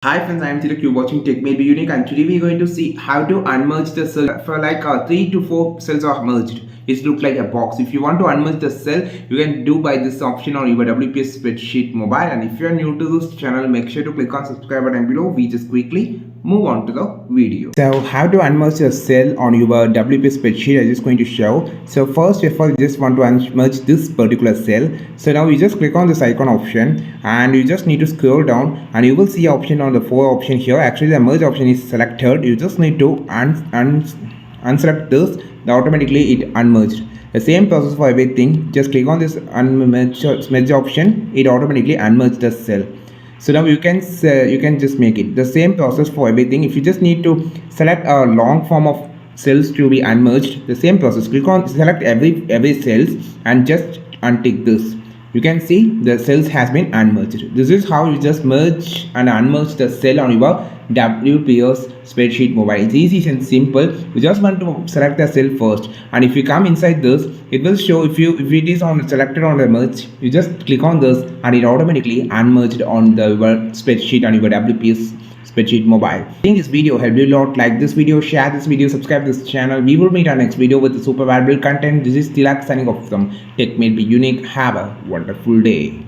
Hi friends, I am Tilak. You're watching Tech May Be Unique, and today we're going to see how to unmerge the cell for like 3 to 4 cells are merged. It looks like a box. If you want to unmerge the cell, you can do by this option on your WPS spreadsheet mobile. And if you are new to this channel, make sure to click on subscribe button below. We just quickly move on to the video. So how to unmerge a cell on your WPS spreadsheet, I'm just going to show. So first of all, you just want to unmerge this particular cell. So now you just click on this icon option and you just need to scroll down and you will see option on the 4 option here. Actually the merge option is selected. You just need to unselect this. Automatically it unmerged. The same process for everything. Just click on this unmerge option. It automatically unmerged the cell. So now you can just make it the same process for everything. If you just need to select a long form of cells to be unmerged, the same process, click on select every cells and just untick this. You can see the cells has been unmerged. This is how you just merge and unmerge the cell on your WPS spreadsheet mobile. It's easy and simple. You just want to select the cell first, and if you come inside this, it will show if it is on selected on the merge, you just click on this and it automatically unmerged on the spreadsheet on your WPS spreadsheet mobile. I think this video helped you a lot. Like this video, share this video, subscribe to this channel. We will meet our next video with super valuable content. This is Tilak signing off from Tech Made Be Unique. Have a wonderful day.